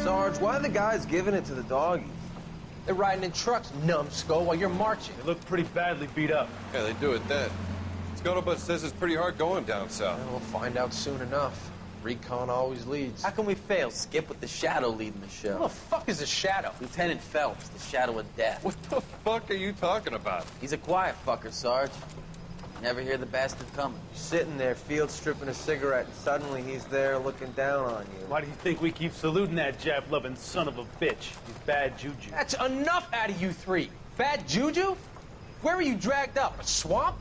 Sarge, why are the guys giving it to the doggies? They're riding in trucks, numbskull, while you're marching. They look pretty badly beat up. Yeah, they do it then. Scuttlebutt says it's pretty hard going down south. Well, we'll find out soon enough. Recon always leads. How can we fail? Skip with the Shadow leading the show. Who the fuck is the Shadow? Lieutenant Phelps, the Shadow of Death. What the fuck are you talking about? He's a quiet fucker, Sarge. Never hear the bastard coming. You're sitting there, field stripping a cigarette, and suddenly he's there looking down on you. Why do you think we keep saluting that Jap-loving son of a bitch? He's bad juju. That's enough out of you three. Bad juju? Where were you dragged up? A swamp?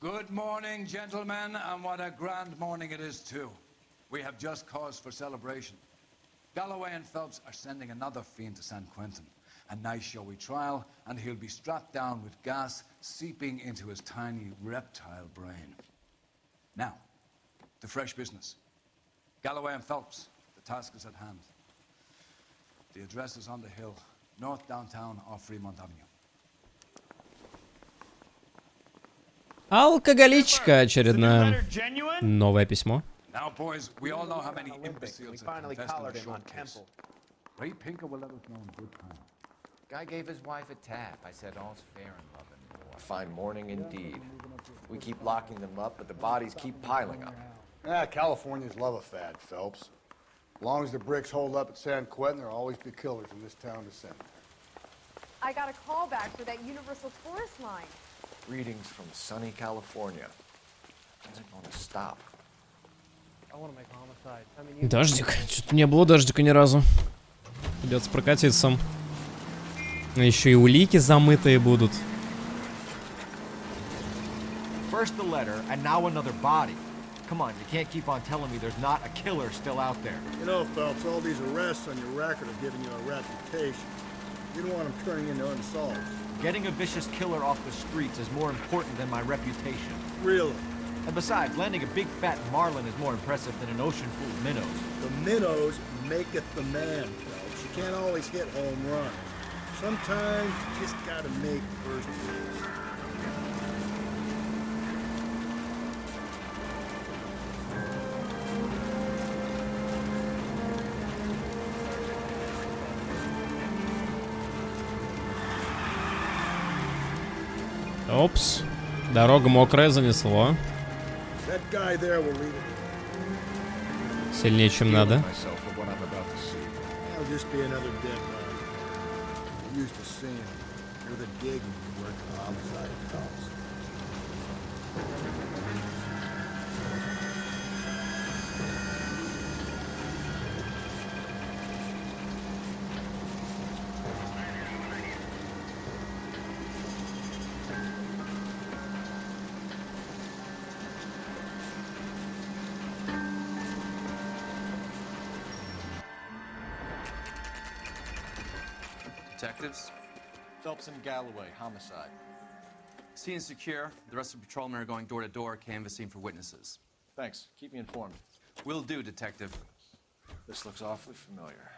Good morning, gentlemen, and what a grand morning it is, too. We have just cause for celebration. Galloway and Phelps are sending another fiend to San Quentin. A nice showy trial, and he'll be strapped down with gas seeping into his tiny reptile brain. Now, to fresh business. Galloway and Phelps, the task is at hand. The address is on the hill, north downtown off Fremont Avenue. Алкоголичка очередное. Новое письмо. Now, boys, we all know how many imbeciles have infested the showcase. Ray Pinker will let us know in good time. Guy gave his wife a tap. I said all's fair in love and war. A fine morning indeed. We keep locking them up, but the bodies keep piling up. Yeah, Californians love a fad, Phelps. As long as the bricks hold up at San Quentin, there'll always be killers in this town to send. I got a call back for that Universal Forest line. Greetings from sunny California. When's it going to stop? Дождик. Что-то не было дождика ни разу. Придется прокатиться. Еще и улики замытые будут. First the letter, and now another body. Come on, you can't keep on telling me there's not a killer still out there. You know, Phelps, all these arrests on your record are giving you a reputation. You don't want them turning into unsolved. Getting a vicious killer off the streets is more important than my reputation. Really? And besides, landing a big fat marlin is more impressive than an ocean full of minnows. The minnows maketh the man, Phelps. You can't always hit home runs. Sometimes you just gotta make first moves. Опс. Дорога мокрая, занесло. Сильнее, чем надо. Detectives? Phelps and Galloway, homicide. Scene is secure. The rest of the patrolmen are going door to door, canvassing for witnesses. Thanks. Keep me informed. Will do, Detective. This looks awfully familiar.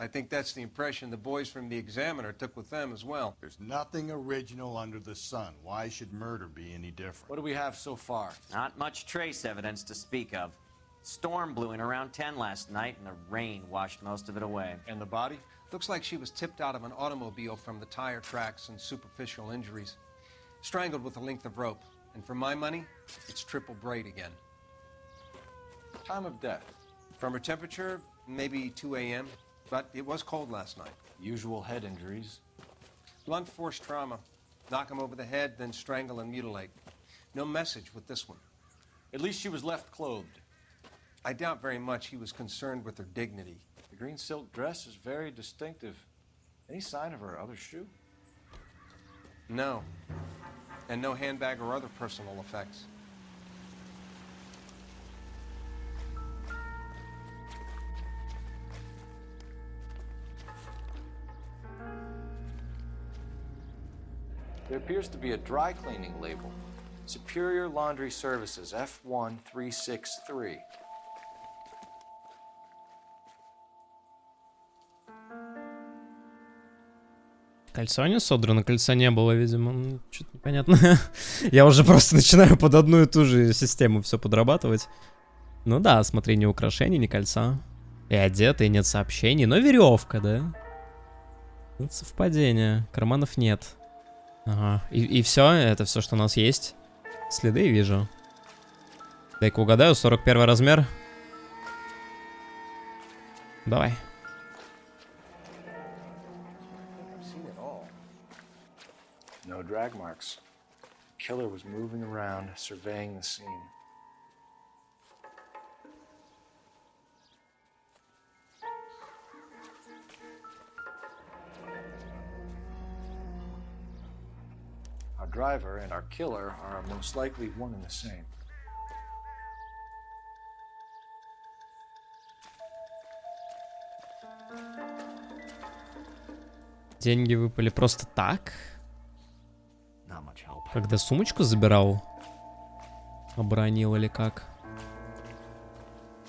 I think that's the impression the boys from the Examiner took with them as well. There's nothing original under the sun. Why should murder be any different? What do we have so far? Not much trace evidence to speak of. Storm blew in around 10 last night, and the rain washed most of it away. And the body? Looks like she was tipped out of an automobile from the tire tracks and superficial injuries. Strangled with a length of rope. And for my money, it's triple braid again. Time of death? From her temperature, maybe 2 a.m., but it was cold last night. Usual head injuries? Blunt force trauma. Knock him over the head, then strangle and mutilate. No message with this one. At least she was left clothed. I doubt very much he was concerned with her dignity. The green silk dress is very distinctive. Any sign of her other shoe? No. And no handbag or other personal effects. There appears to be a dry cleaning label. Superior Laundry Services, F1363. Кольцо не содрано, кольца не было, видимо. Ну, что-то непонятно. Я уже просто начинаю под одну и ту же систему все подрабатывать. Ну да, смотри, ни украшений, ни кольца. И одета, и нет сообщений, но веревка, да? Вот совпадение. Карманов нет. Ага. И все, это все, что у нас есть. Следы вижу. Дай-ка угадаю, 41 размер. Давай. No drag marks. Killer was moving around, surveying the scene. Our driver and our killer are most likely one and the same. Деньги выпали просто так? Когда сумочку забирал? Оборонил или как?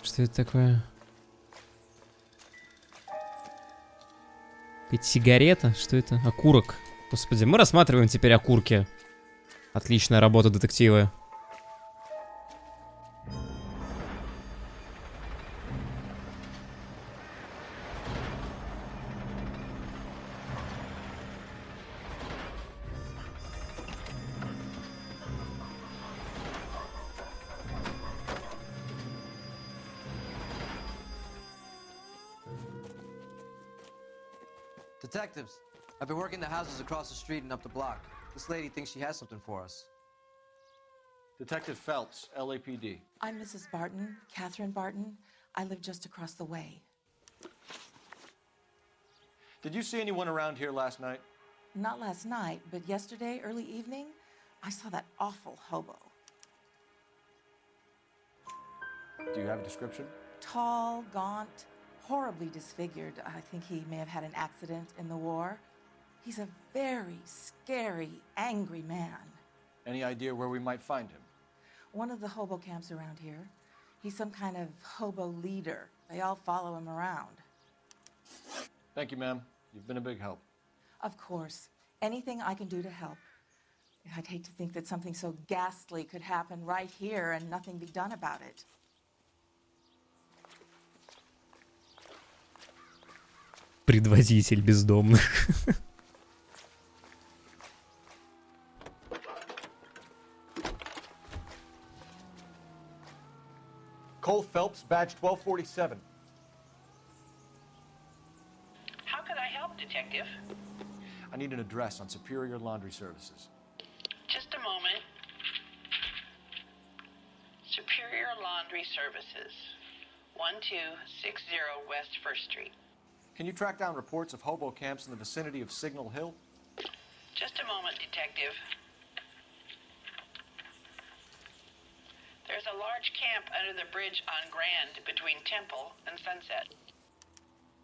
Что это такое? Какая-то сигарета? Что это? Окурок. Господи, мы рассматриваем теперь окурки. Отличная работа, детективы. Detectives, I've been working the houses across the street and up the block. This lady thinks she has something for us. Detective Phelps, LAPD. I'm Mrs. Barton, Catherine Barton. I live just across the way. Did you see anyone around here last night? Not last night, but yesterday, early evening, I saw that awful hobo. Do you have a description? Tall, gaunt, horribly disfigured. I think he may have had an accident in the war. He's a very scary, angry man. Any idea where we might find him? One of the hobo camps around here. He's some kind of hobo leader. They all follow him around. Thank you, ma'am. You've been a big help. Of course. Anything I can do to help. I'd hate to think that something so ghastly could happen right here and nothing be done about it. Предводитель бездомных. Coulou Fелпсу, badge 1247. How can I help, Detective? I need an address on Superior Laundry Services. Just a moment. Superior Laundry Services, 1260 West 1st Street. Can you track down reports of hobo camps in the vicinity of Signal Hill? Just a moment, Detective. There's a large camp under the bridge on Grand between Temple and Sunset.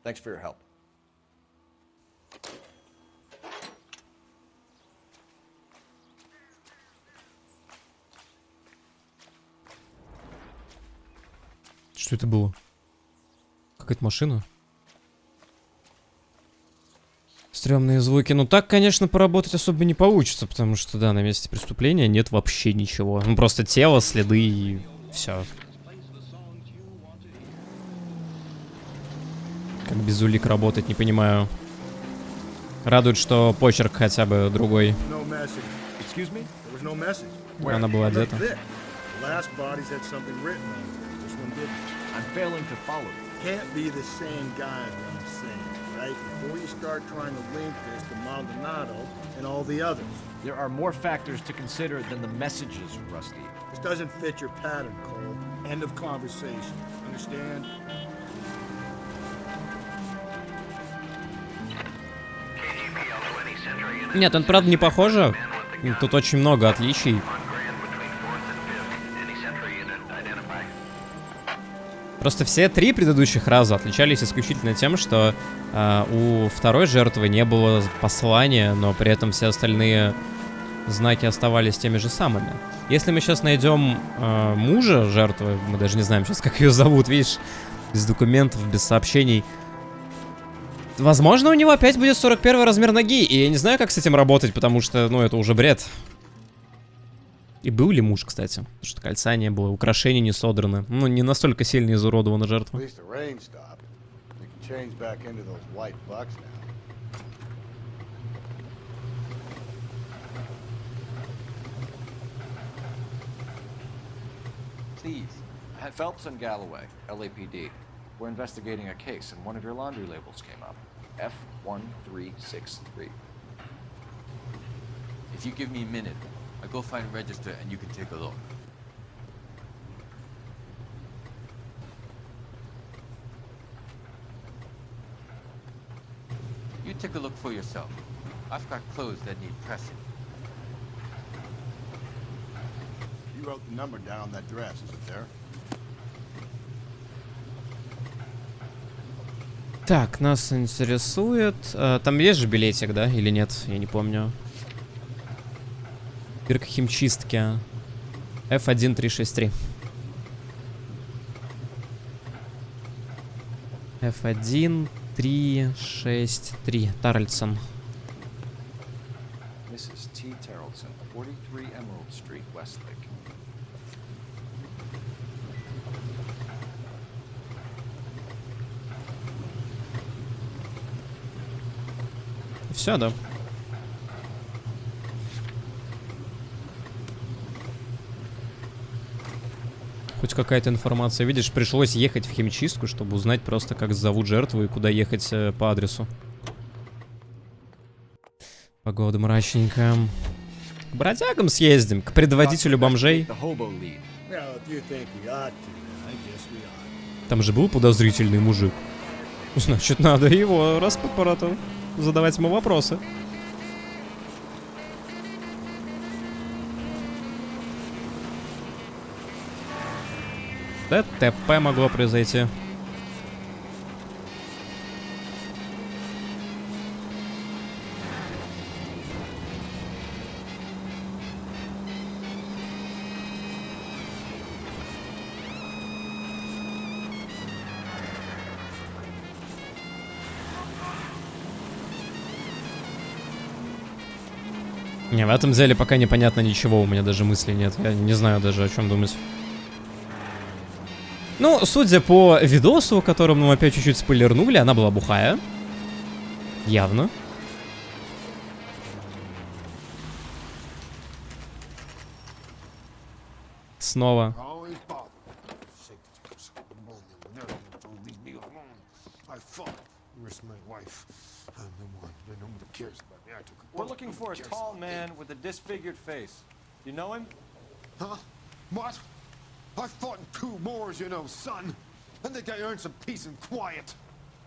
Thanks for your help. Что это было? Какая-то машина? Стрёмные звуки. Ну так, конечно, поработать особо не получится, потому что, да, на месте преступления нет вообще ничего. Ну просто тело, следы и все. Как без улик работать, не понимаю. Радует, что почерк хотя бы другой. Она была одета. Right? Before you start trying to link this to Maldonado and all the others. There are more factors to consider than the messages, Rusty. This doesn't fit your pattern, Cole. End of conversation. Understand? Нет, он правда не похоже. Тут очень много отличий. Просто все 3 предыдущих раза отличались исключительно тем, что у второй жертвы не было послания, но при этом все остальные знаки оставались теми же самыми. Если мы сейчас найдем мужа жертвы, мы даже не знаем сейчас, как ее зовут, видишь, без документов, без сообщений. Возможно, у него опять будет 41 размер ноги, и я не знаю, как с этим работать, потому что, ну, это уже бред. И был ли муж, кстати? Потому что кольца не было, украшения не содраны. Ну, не настолько сильно изуродована жертва. Please. Phelps and Galloway, LAPD. We're investigating a case, and one of your laundry labels came up. F1363. If you give me a minute, I'll go find a register and you can take a look. You take a look for yourself. I've got clothes that need pressing. You wrote the number down on that dress, is it there? Так, нас интересует... там есть же билетик, да? Или нет? Я не помню. Бирка химчистки. F1363. F1363. Тарльсон. Mrs. T. Tarleton, 43 Emerald Street, Westlake. Все, да. Хоть какая-то информация. Видишь, пришлось ехать в химчистку, чтобы узнать просто, как зовут жертву и куда ехать по адресу. Погода мрачненькая. К бродягам съездим, к предводителю бомжей. Там же был подозрительный мужик. Значит, надо его распапарату задавать ему вопросы. ДТП могло произойти. Не, в этом деле пока непонятно ничего, у меня даже мысли нет. Я не знаю даже, о чем думать. Ну, судя по видосу, которым мы опять чуть-чуть спойлернули, она была бухая. Явно. Снова. We're looking for a tall man with a disfigured face. You know him? Huh? What? I fought in 2 wars, you know, son. I think I earned some peace and quiet.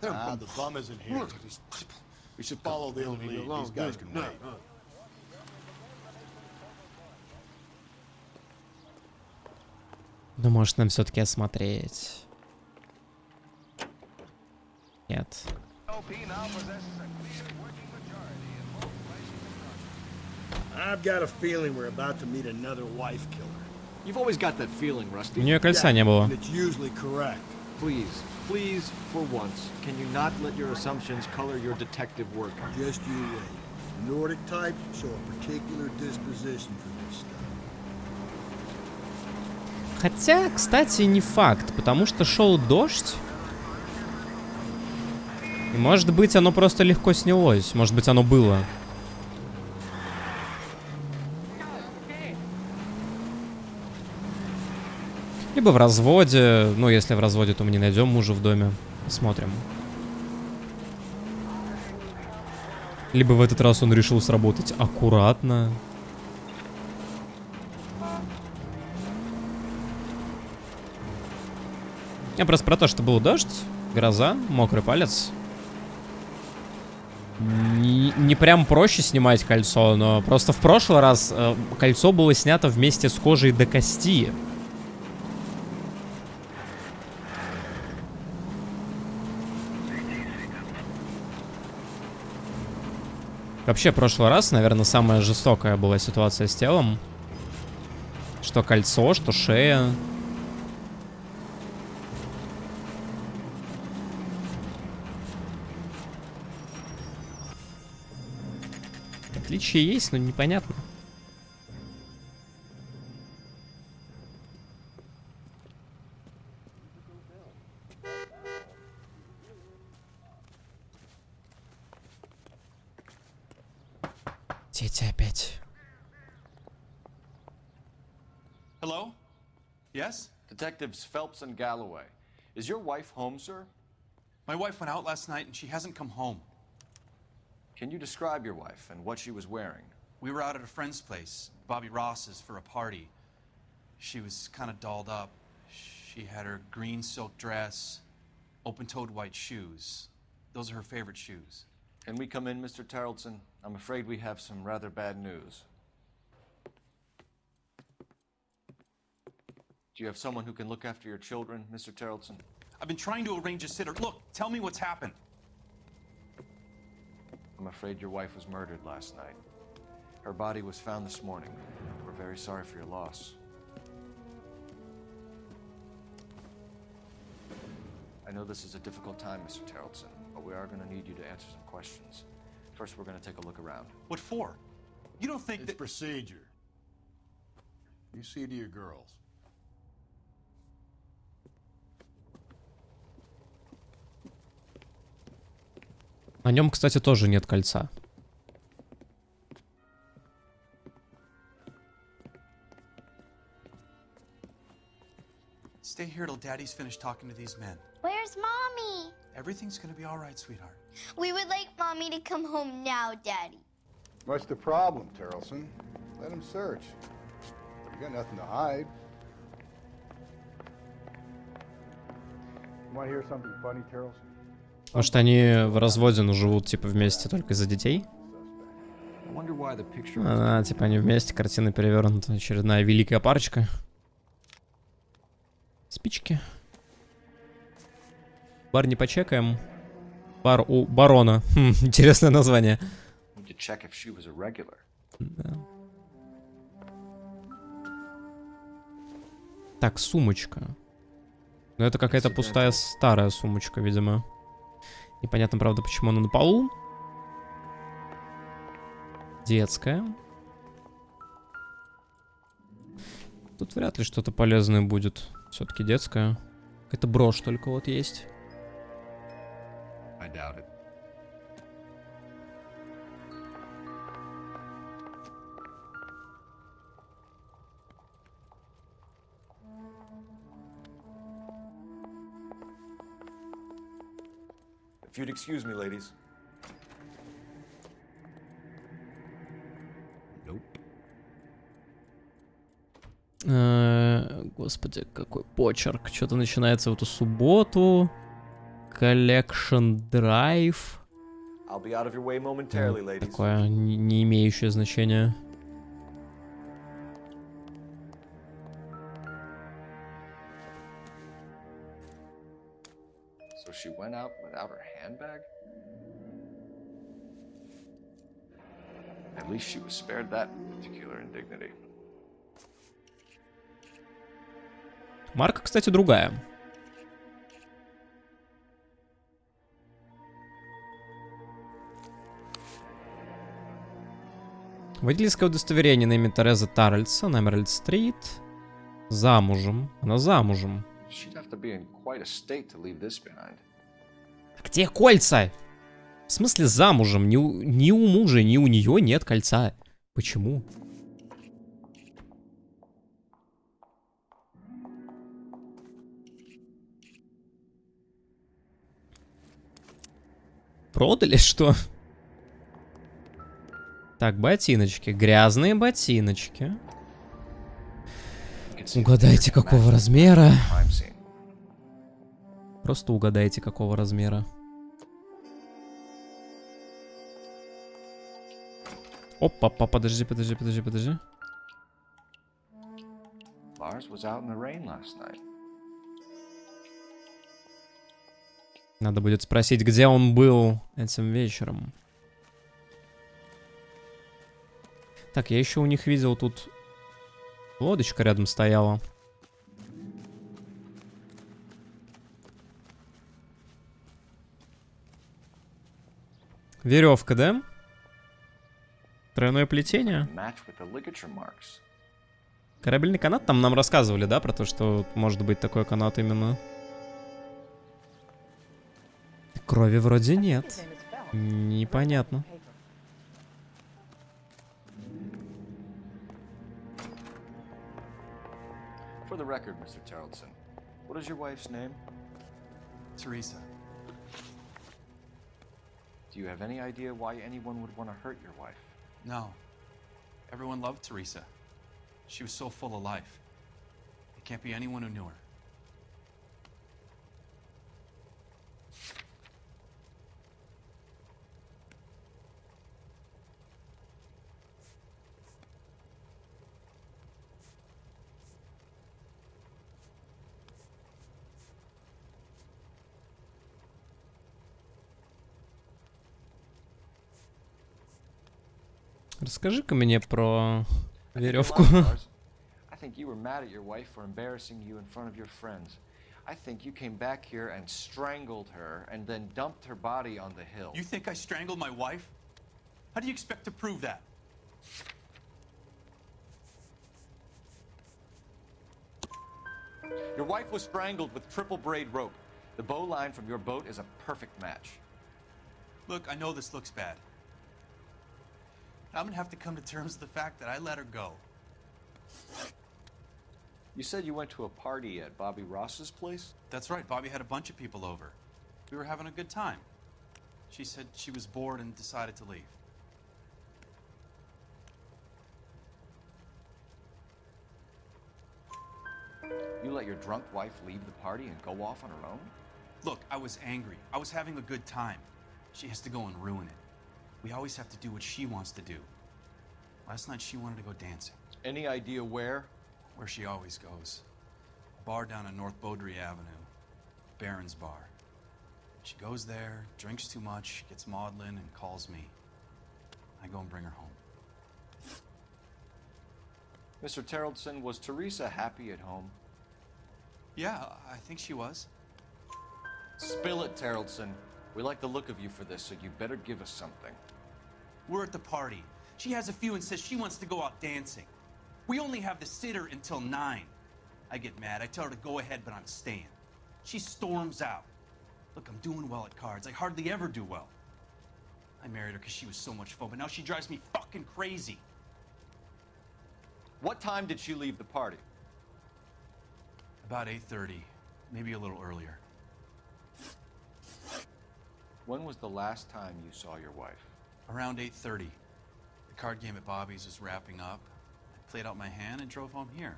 Ah, the bum isn't here. Look at these people. We should follow the lead. These guys can wait. Ну, может, нам все-таки осмотреть. Нет. I've got a feeling we're about to meet another wife killer. You've always got that feeling, Rusty. У нее кольца не было. And it's usually correct. Please, for once, can you not let your assumptions color your detective work? Just you wait. Nordic types show a particular disposition for this stuff. Хотя, кстати, не факт, потому что шел дождь. И может быть, оно просто легко снялось. Может быть, оно было. Либо в разводе. Ну, если в разводе, то мы не найдем мужа в доме. Посмотрим. Либо в этот раз он решил сработать аккуратно. Я просто про то, что был дождь, гроза, мокрый палец. Не прям проще снимать кольцо, но просто в прошлый раз кольцо было снято вместе с кожей до кости. Вообще, в прошлый раз, наверное, самая жестокая была ситуация с телом. Что кольцо, что шея. Отличия есть, но непонятно. Дети опять. Hello? Yes? Detectives Phelps and Galloway. Is your wife home, sir? My wife went out last night and she hasn't come home. Can you describe your wife and what she was wearing? We were out at a friend's place, Bobby Ross's, for a party. She was kind of dolled up. She had her green silk dress, open-toed white shoes. Those are her favorite shoes. Can we come in, Mr. Tarleton? I'm afraid we have some rather bad news. Do you have someone who can look after your children, Mr. Tarleton? I've been trying to arrange a sitter. Look, tell me what's happened. I'm afraid your wife was murdered last night. Her body was found this morning. We're very sorry for your loss. I know this is a difficult time, Mr. Tarleton, but we are going to need you to answer some questions. First, we're going to take a look around. What for? You don't think It's procedure. You see to your girls. На нем, кстати, тоже нет кольца. Stay here till Daddy's finished talking to these men. Where's Mommy? Everything's gonna be all right, sweetheart. We would like Mommy to come home now, Daddy. What's the problem, Tarleton? Let him search. You got nothing to hide. You want to hear something funny, Tarleton? Может, они в разводе, но живут, типа, вместе только из-за детей? Типа, они вместе, картина перевернута. Очередная великая парочка. Спички. Бар не почекаем. Бар у барона. Интересное название. Да. Так, сумочка. Ну, это какая-то пустая старая сумочка, видимо. Непонятно, правда, почему она на полу. Детская. Тут вряд ли что-то полезное будет. Все-таки детская. Какая-то брошь только вот есть. If you'd excuse me, ladies. Господи, какой почерк. Что-то начинается в эту субботу. Collection Drive. Такое не имеющее значения. So she went out without her handbag? At least she was spared that particular indignity. Марка, кстати, другая. Водительское удостоверение на имя Тереза Таррельса, на Эмеральд-стрит. Замужем. Она замужем. Где кольца? В смысле замужем? Ни у мужа, ни у нее нет кольца. Почему? Продали, что? Так, ботиночки. Грязные ботиночки. Угадайте, какого размера. Просто угадайте, какого размера. Опа, подожди. Lars was out in the rain last night. Надо будет спросить, где он был этим вечером. Так, я еще у них видел, тут лодочка рядом стояла. Веревка, да? Тройное плетение. Корабельный канат, там нам рассказывали, да, про то, что может быть такой канат именно. Крови вроде нет. Непонятно. For the record, Mr. Tarleton, what is your wife's name? Teresa. Do you have any idea why anyone would want to hurt your wife? No. Everyone loved Teresa. She was so full of life. It can't be anyone who knew her. Расскажи-ка мне про веревку. I think you were mad at your wife for embarrassing you in front of your friends. I think you came back here and strangled her and then dumped her body on the hill. You think I strangled my wife? How do you expect to prove that? Your wife was strangled with triple braid rope. The bow line from your boat is a perfect match. Look, I know this looks bad. I'm gonna have to come to terms with the fact that I let her go. You said you went to a party at Bobby Ross's place? That's right, Bobby had a bunch of people over. We were having a good time. She said she was bored and decided to leave. You let your drunk wife leave the party and go off on her own? Look, I was angry. I was having a good time. She has to go and ruin it. We always have to do what she wants to do. Last night she wanted to go dancing. Any idea where? Where she always goes. A bar down on North Beaudry Avenue. Baron's Bar. She goes there, drinks too much, gets maudlin, and calls me. I go and bring her home. Mr. Tarleton, was Teresa happy at home? Yeah, I think she was. Spill it, Tarleton. We like the look of you for this, so you better give us something. We're at the party. She has a few and says she wants to go out dancing. We only have the sitter until 9. I get mad. I tell her to go ahead, but I'm staying. She storms out. Look, I'm doing well at cards. I hardly ever do well. I married her because she was so much fun, but now she drives me fucking crazy. What time did she leave the party? About 8:30, maybe a little earlier. When was the last time you saw your wife? Around 8:30. The card game at Bobby's was wrapping up. I played out my hand and drove home here.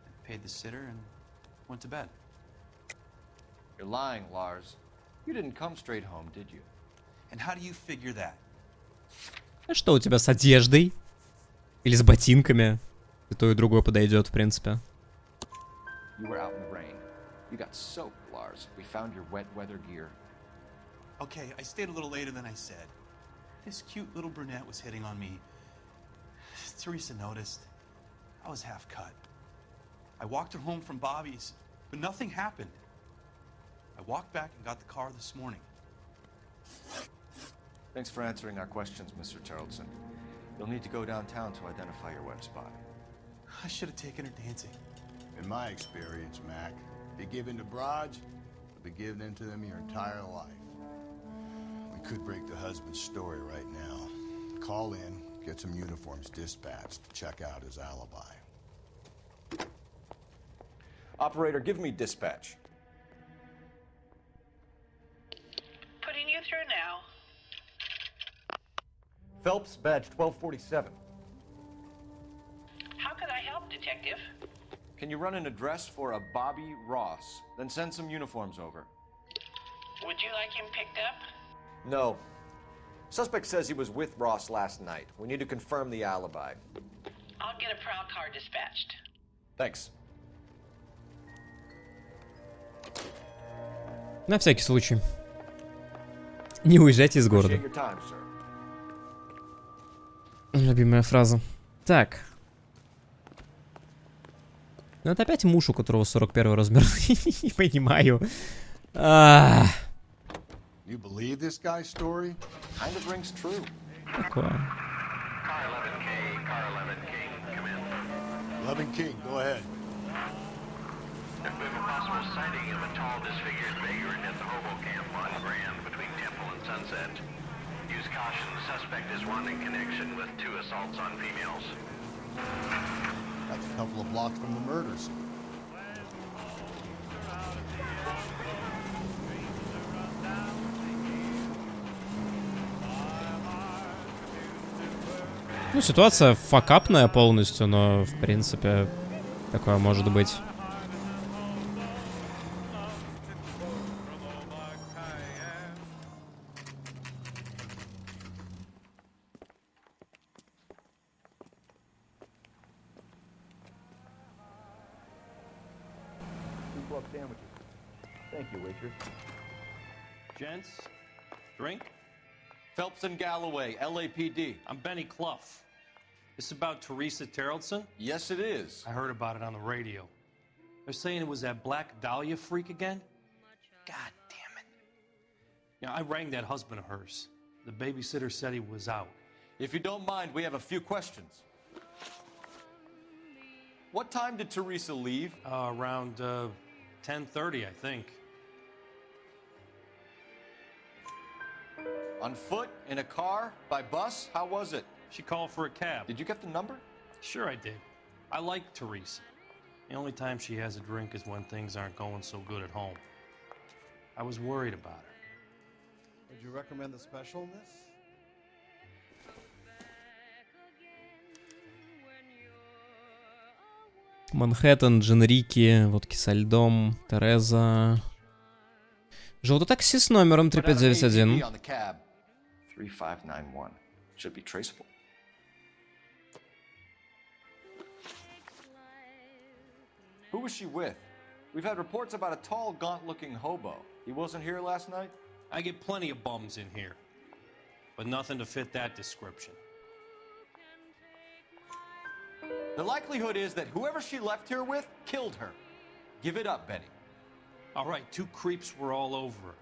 I paid the sitter and went to bed. You're lying, Lars. You didn't come straight home, did you? And how do you figure that? А что у тебя с одеждой? Или с ботинками? И то, и другое подойдет, в принципе. You were out in the rain. You got soaked, Lars. We found your wet weather gear. Okay, I stayed a little later than I said. This cute little brunette was hitting on me. Teresa noticed. I was half cut. I walked her home from Bobby's, but nothing happened. I walked back and got the car this morning. Thanks for answering our questions, Mr. Tarleton. You'll need to go downtown to identify your wife's body. I should have taken her dancing. In my experience, Mac, if you give in to broads, you'll be giving in to them your entire life. We could break the husband's story right now. Call in, get some uniforms dispatched, check out his alibi. Operator, give me dispatch. Putting you through now. Phelps, badge 1247. How can I help, Detective? Can you run an address for a Bobby Ross, then send some uniforms over? Would you like him picked up? No. Suspect says he was with Ross last night. We need to confirm the alibi. I'll get a prowl car dispatched. Thanks. На всякий случай. Не уезжайте из города. Appreciate your time, sir. Любимая фраза. Так. Ну это опять муж, у которого 41 размер. Не понимаю. You believe this guy's story? Kind of rings true. Такое. Car 11 King, come in. 11 King, go ahead. There's been a possible sighting of a tall, disfigured vagrant at the hobo camp on Grand between Temple and Sunset. Use caution, the suspect is wanting connection with 2 assaults on females. That's a couple of blocks from the murder scene. Ну, ситуация факапная полностью, но, в принципе, такое может быть. Thank you, waitress. Gents, drink? Phelps and Galloway, LAPD. I'm Benny Clough. This about Teresa Terrellson? Yes, it is. I heard about it on the radio. They're saying it was that Black Dahlia freak again? God damn it. You know, I rang that husband of hers. The babysitter said he was out. If you don't mind, we have a few questions. What time did Teresa leave? Around 10:30, I think. On foot? In a car? By bus? How was it? She called for a cab. Did you get the number? Sure I did. I like Teresa. The only time she has a drink is when things aren't going so good at home. I was worried about her. Would you recommend the special in this? Манхэттен, Дженрики, водки со льдом, Тереза. Желтый такси с номером 3591. 3591. Should be traceable. Who was she with? We've had reports about a tall, gaunt-looking hobo. He wasn't here last night? I get plenty of bums in here, but nothing to fit that description. The likelihood is that whoever she left here with killed her. Give it up, Benny. All right, 2 creeps were all over her,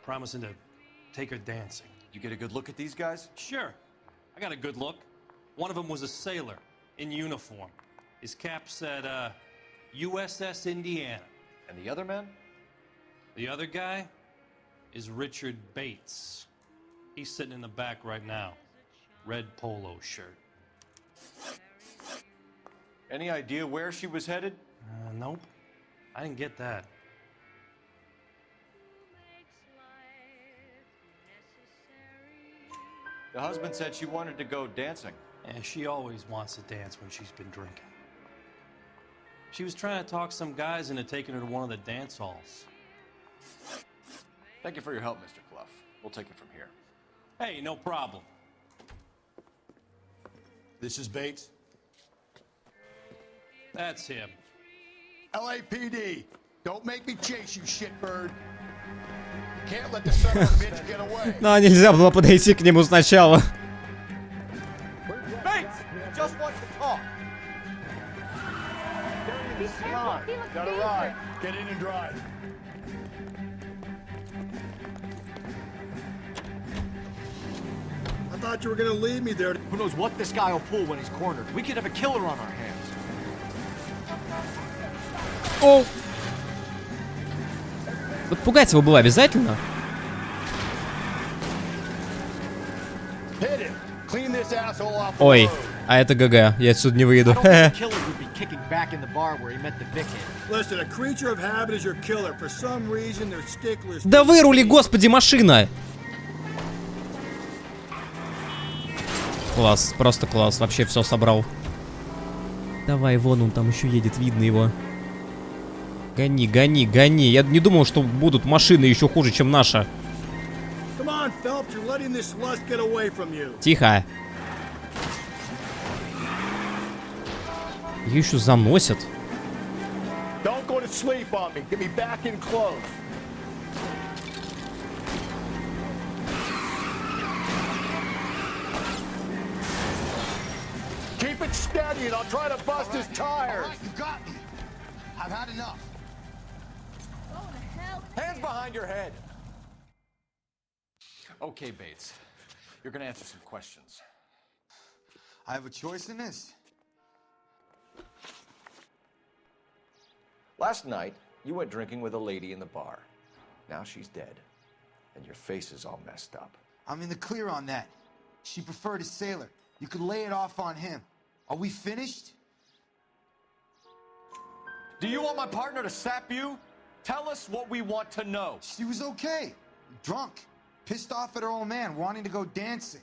promising to take her dancing. You get a good look at these guys? Sure. I got a good look. One of them was a sailor in uniform. His cap said, USS Indiana. And the other man? The other guy is Richard Bates. He's sitting in the back right now. Red polo shirt. Any idea where she was headed? Nope. I didn't get that. The husband said she wanted to go dancing. Yeah, she always wants to dance when she's been drinking. She was trying to talk some guys into taking her to one of the dance halls. Thank you for your help, Mr. Clough. We'll take it from here. Hey, no problem. This is Bates? That's him. LAPD, don't make me chase you, shitbird. Can't let the son of a bitch get away. Но нельзя было подойти к нему сначала. Bates, just want to talk. Come on, got a ride. Get in and drive. I thought you were gonna leave me there. Who knows what this guy will pull when he's cornered? We could have a killer on our hands. О! Вот пугать его было обязательно? Ой, а это ГГ, я отсюда не выйду. Да вырули, господи, машина! Класс, просто класс, вообще все собрал. Давай, вон он там еще едет, видно его. Гони, гони, гони. Я не думал, что будут машины еще хуже, чем наша. Phelps, you're letting this lust get away from you. Тихо. Ее еще заносят. Don't go to sleep on me. Get me back in close. Keep it steady and I'll try to bust his tires. All right, you got me. I've had enough. Hands behind your head. Okay, Bates. You're gonna answer some questions. I have a choice in this. Last night, you went drinking with a lady in the bar. Now she's dead. And your face is all messed up. I'm in the clear on that. She preferred a sailor. You could lay it off on him. Are we finished? Do you want my partner to sap you? Tell us what we want to know. She was okay. Drunk. Pissed off at her old man, wanting to go dancing.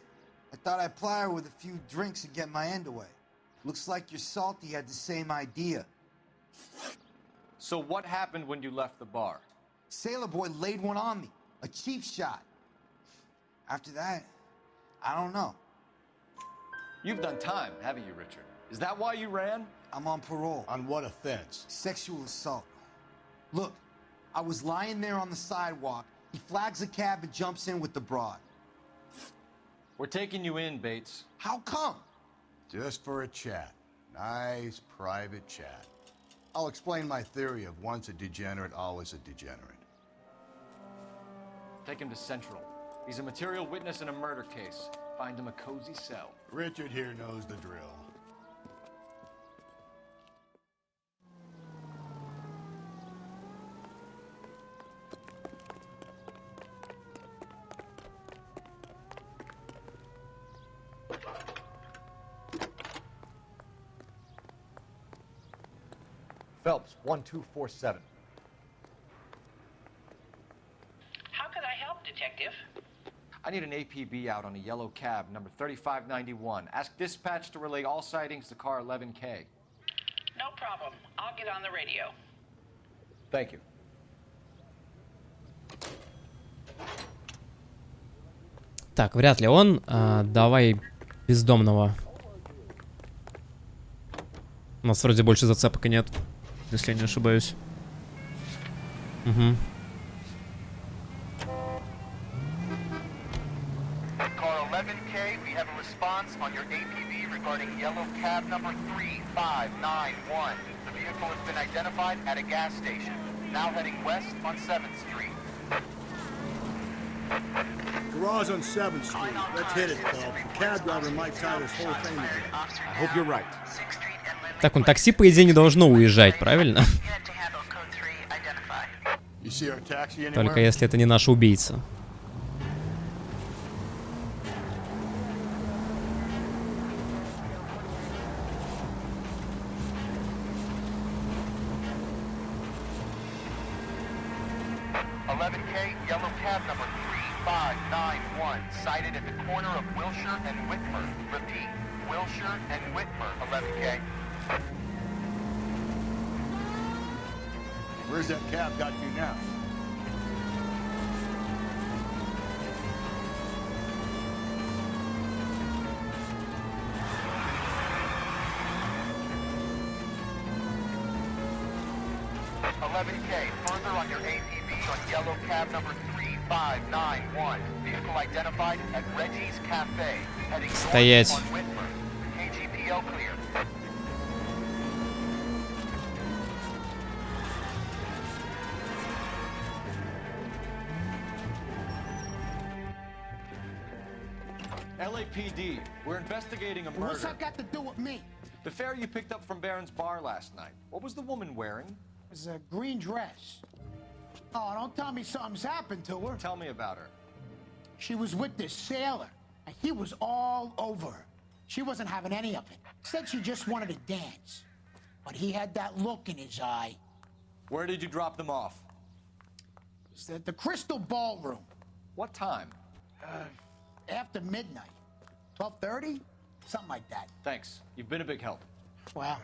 I thought I'd ply her with a few drinks and get my end away. Looks like your Salty had the same idea. So what happened when you left the bar? Sailor boy laid one on me. A cheap shot. After that, I don't know. You've done time, haven't you, Richard? Is that why you ran? I'm on parole. On what offense? Sexual assault. Look, I was lying there on the sidewalk. He flags a cab and jumps in with the broad. We're taking you in, Bates. How come? Just for a chat. Nice private chat. I'll explain my theory of once a degenerate, always a degenerate. Take him to Central. He's a material witness in a murder case. Find him a cozy cell. Richard here knows the drill. Phelps, 1247. How could I help, Detective? I need an APB out on a yellow cab, number 3591. Ask dispatch to relay all sightings to car 11K. No problem. I'll get on the radio. Thank you. Так, вряд ли он. Давай бездомного. У нас вроде больше зацепок и нет, если я не ошибаюсь. Угу. Car 11K, we have a response on your APB regarding yellow cab number 3591. The vehicle has been identified at a gas station. Now heading west on 7th Street. Garage on 7th Street. Let's hit it, Phelps. The cab driver might tie this whole thing together. I hope you're right. Так, он такси, по идее, не должно уезжать, правильно? Только если это не наш убийца. Sighted at the corner of Wilshire and Whitmer. Repeat, Wilshire and Whitmer, 11K. Where's that cab got you now? Further on your APB on yellow cab number 3591. Vehicle identified at Reggie's Cafe. Heading Стоять. north on Whitmer. KGPL clear. LAPD, we're investigating a murder. What's that got to do with me? The fare you picked up from Barron's bar last night. What was the woman wearing? It was a green dress. Oh, don't tell me something's happened to her. Tell me about her. She was with this sailor, and he was all over her. She wasn't having any of it. Said she just wanted to dance. But he had that look in his eye. Where did you drop them off? It was at the Crystal Ballroom. What time? After midnight. 12:30? Something like that. Thanks. You've been a big help. Well,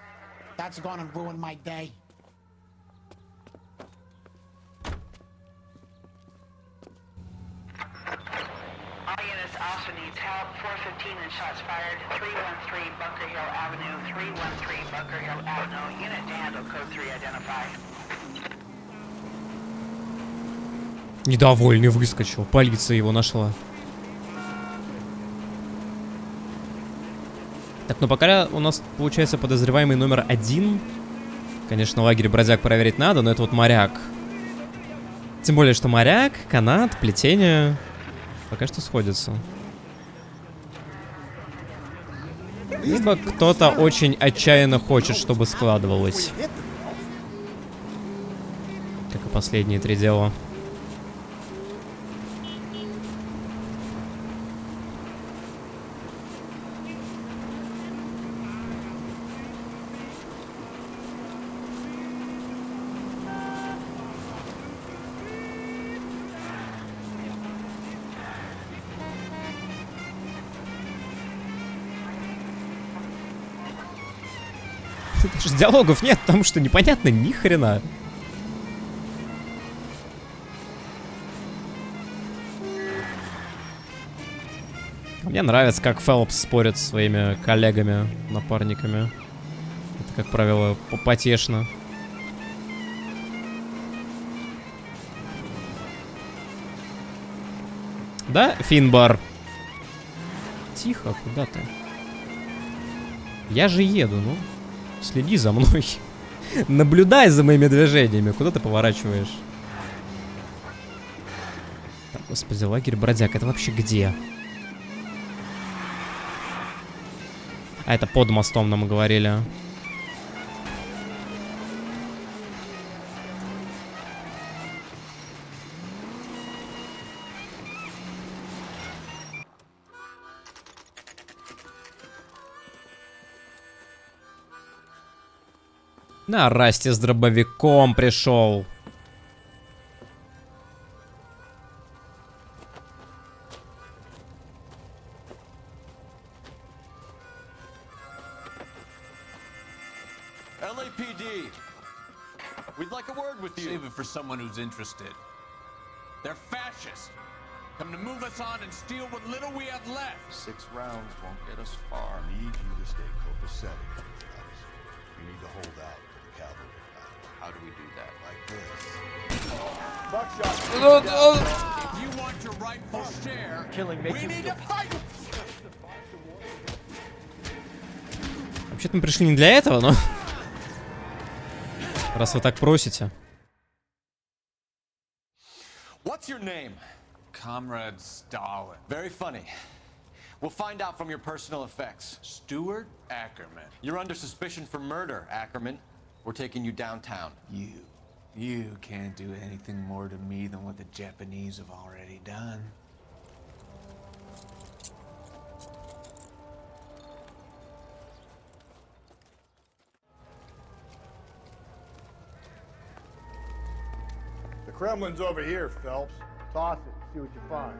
that's gonna ruin my day. This officer needs help. 415 and shots fired. 313 Bunker Hill Avenue. 313 Bunker Hill Avenue. Unit to handle code 3 identify. Недовольный выскочил. Полиция его нашла. Так, ну пока у нас получается подозреваемый номер 1. Конечно, лагерь бродяг проверить надо, но это вот моряк. Тем более, что моряк, канат, плетение пока что сходятся. Либо кто-то очень отчаянно хочет, чтобы складывалось. Как и последние 3 дела. Даже диалогов нет, потому что непонятно ни хрена. Мне нравится, как Фелпс спорит со своими коллегами, напарниками. Это, как правило, потешно. Да, Финбар? Тихо, куда ты? Я же еду, ну. Следи за мной. Наблюдай за моими движениями. Куда ты поворачиваешь? Так, господи, лагерь бродяг. Это вообще где? А это под мостом нам говорили. На, Расти с дробовиком пришел. LAPD, we'd like a word with you. Save it for someone who's interested. They're fascists. Come to move us on and steal what little we have left. 6 rounds won't get us far. I need you to stay copacetic. You need to hold out for the cavalry. How do we do that? Like this. If you want your rightful share, we need to fight. Вообще-то мы пришли не для этого, но... Раз вы так просите. What's your name? Comrade Stalin. Very funny. We'll find out from your personal effects. Stuart Ackerman. You're under suspicion for murder, Ackerman. We're taking you downtown. You can't do anything more to me than what the Japanese have already done. The Kremlin's over here, Phelps. Toss it, see what you find.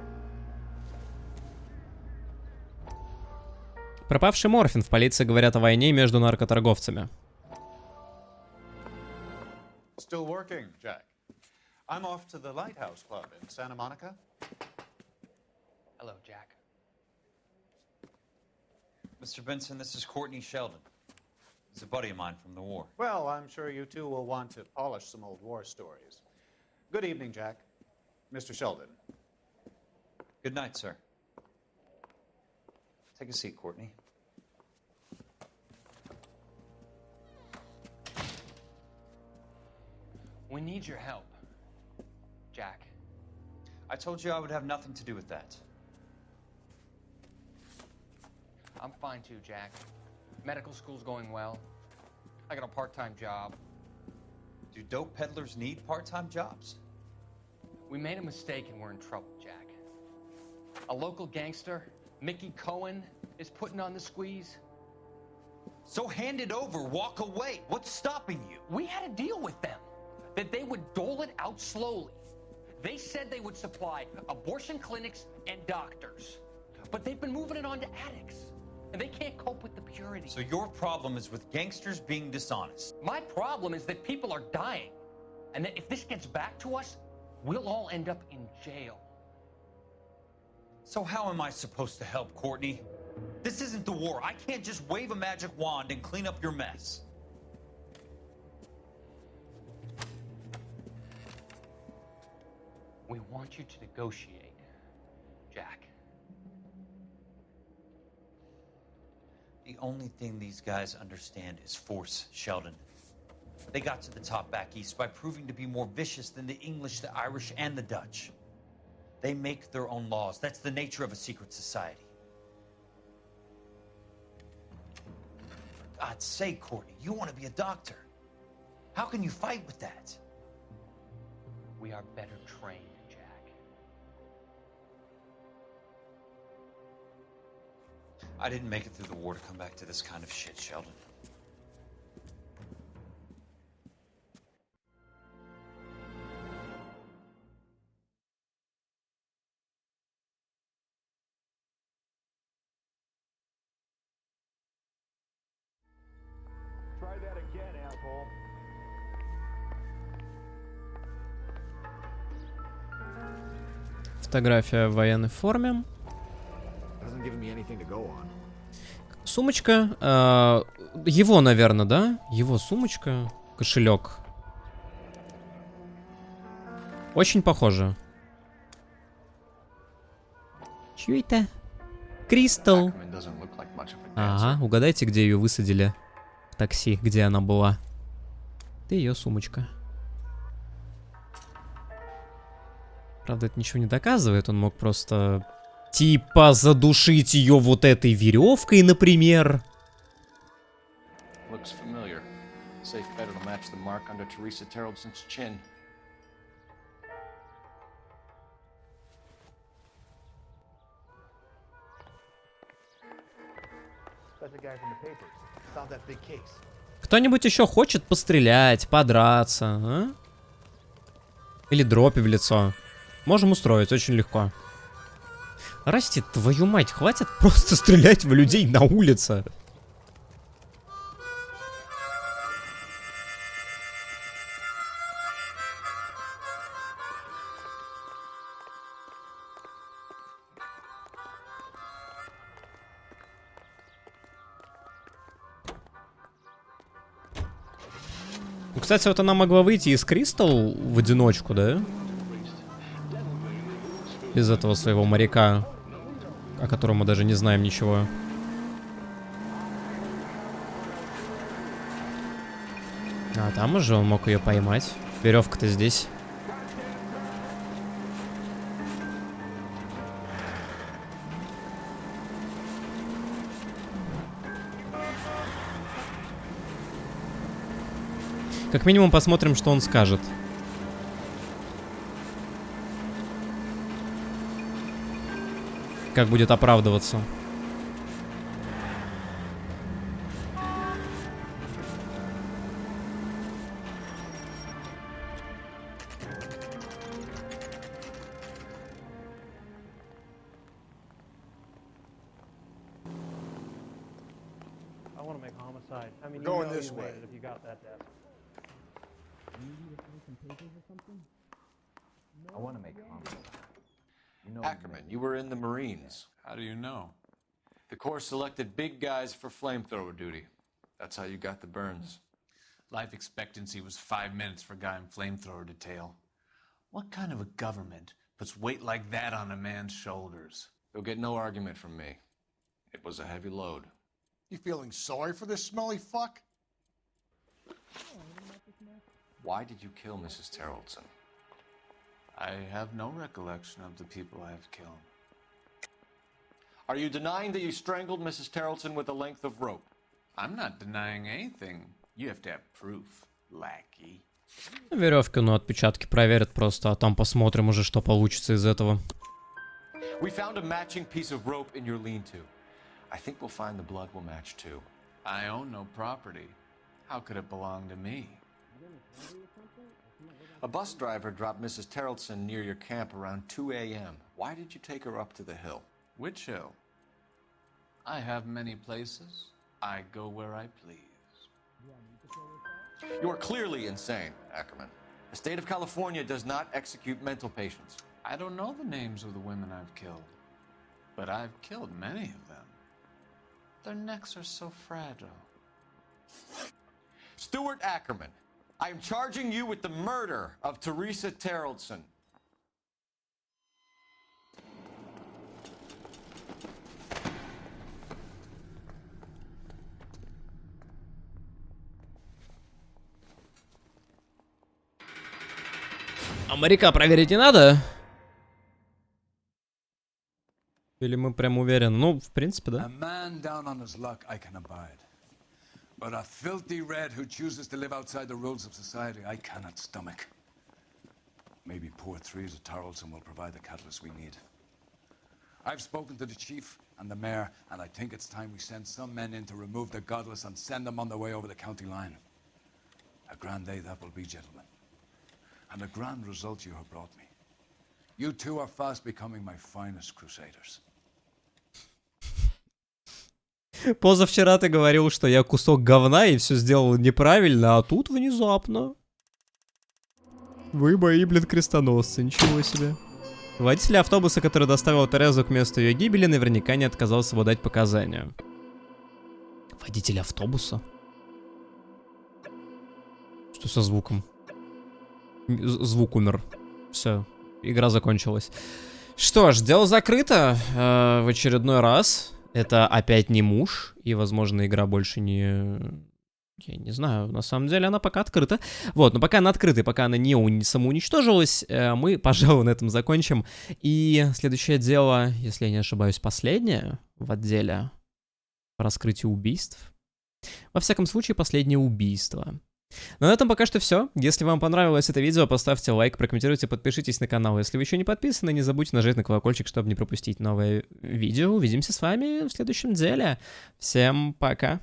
Пропавший морфин. В полиции говорят о войне между наркоторговцами. Still working, Jack. I'm off to the Lighthouse Club in Santa Monica. Hello, Jack. Mr. Benson, this is Courtney Sheldon. He's a buddy of mine from the war. Well, I'm sure you two will want to polish some old war stories. Good evening, Jack. Mr. Sheldon. Good night, sir. Take a seat, Courtney. We need your help, Jack. I told you I would have nothing to do with that. I'm fine too, Jack. Medical school's going well. I got a part-time job. Do dope peddlers need part-time jobs? We made a mistake and we're in trouble, Jack. A local gangster, Mickey Cohen, is putting on the squeeze. So hand it over, walk away. What's stopping you? We had a deal with them that they would dole it out slowly. They said they would supply abortion clinics and doctors, but they've been moving it on to addicts, and they can't cope with the purity. So your problem is with gangsters being dishonest. My problem is that people are dying, and that if this gets back to us, we'll all end up in jail. So how am I supposed to help, Courtney? This isn't the war. I can't just wave a magic wand and clean up your mess. We want you to negotiate, Jack. The only thing these guys understand is force, Sheldon. They got to the top back east by proving to be more vicious than the English, the Irish, and the Dutch. They make their own laws. That's the nature of a secret society. For God's sake, Courtney, you want to be a doctor. How can you fight with that? We are better trained, Jack. I didn't make it through the war to come back to this kind of shit, Sheldon. Try that again, asshole. Фотография в военной форме. Doesn't give me anything to go on. Сумочка. Его, наверное, да? Его сумочка. Кошелек. Очень похоже. Чё это? Кристал. Ага, угадайте, где ее высадили. В такси, где она была. Это ее сумочка. Правда, это ничего не доказывает. Он мог просто типа задушить ее вот этой веревкой, например. Looks familiar. Safe better to match the mark under Teresa Terreldson's chin. That's the guy from the papers. Solved that big case. Кто-нибудь еще хочет пострелять, подраться, а? Или дропи в лицо? Можем устроить, очень легко. Расти, твою мать, хватит просто стрелять в людей на улице. Кстати, вот она могла выйти из Кристал в одиночку, да? Без этого своего моряка, о котором мы даже не знаем ничего. А там уже он мог ее поймать. Веревка-то здесь. Как минимум посмотрим, что он скажет. Как будет оправдываться. I want to make homicide. I mean, Going you know this you way. made it if you got that desk. I want to make homicide. You know, Ackerman, you were in the Marines. How do you know? The Corps selected big guys for flamethrower duty. That's how you got the burns. Life expectancy was 5 minutes for a guy in flamethrower detail. What kind of a government puts weight like that on a man's shoulders? You'll get no argument from me. It was a heavy load. You feeling sorry for this smelly fuck? Why did you kill Mrs. Terrelson? I have no recollection of the people I have killed. Are you denying that you strangled Mrs. Terrelson with a length of rope? I'm not denying anything. You have to have proof, lackey. Веревка, ну отпечатки проверят просто, а там посмотрим уже, что получится из этого. We found a matching piece of rope in your lean-to. I think we'll find the blood will match too. I own no property. How could it belong to me? A bus driver dropped Mrs. Terrelson near your camp around 2 a.m. Why did you take her up to the hill? Which hill? I have many places. I go where I please. You are clearly insane, Ackerman. The state of California does not execute mental patients. I don't know the names of the women I've killed. But I've killed many of them. Their necks are so fragile. Stuart Ackerman, I am charging you with the murder of Teresa Terrellson. А моряка проверить не надо? Или мы прям уверены? Ну, в принципе, да. A man down on his luck I can abide. But a filthy red who chooses to live outside the rules of society I cannot stomach. Maybe poor Teresa Terrellson will provide the catalyst we need. I've spoken to the chief and the mayor, and I think it's time we send some men in to remove the godless and send them on their way over the county line. A grand day that will be, gentlemen. And a grand result you have brought me. You two are fast becoming my finest crusaders. Позавчера ты говорил, что я кусок говна и все сделал неправильно, а тут внезапно. Вы мои, блин, крестоносцы, ничего себе. Водитель автобуса, который доставил Терезу к месту ее гибели, наверняка не отказался бы дать показания. Водитель автобуса? Что со звуком? Звук умер. Все, игра закончилась. Что ж, дело закрыто в очередной раз. Это опять не муж, и, возможно, игра больше не... Я не знаю, на самом деле она пока открыта. Вот, но пока она открыта, пока она не самоуничтожилась, мы, пожалуй, на этом закончим. И следующее дело, если я не ошибаюсь, последнее в отделе по раскрытию убийств. Во всяком случае, последнее убийство. Но на этом пока что все. Если вам понравилось это видео, поставьте лайк, прокомментируйте, подпишитесь на канал. Если вы еще не подписаны, не забудьте нажать на колокольчик, чтобы не пропустить новое видео. Увидимся с вами в следующем деле. Всем пока.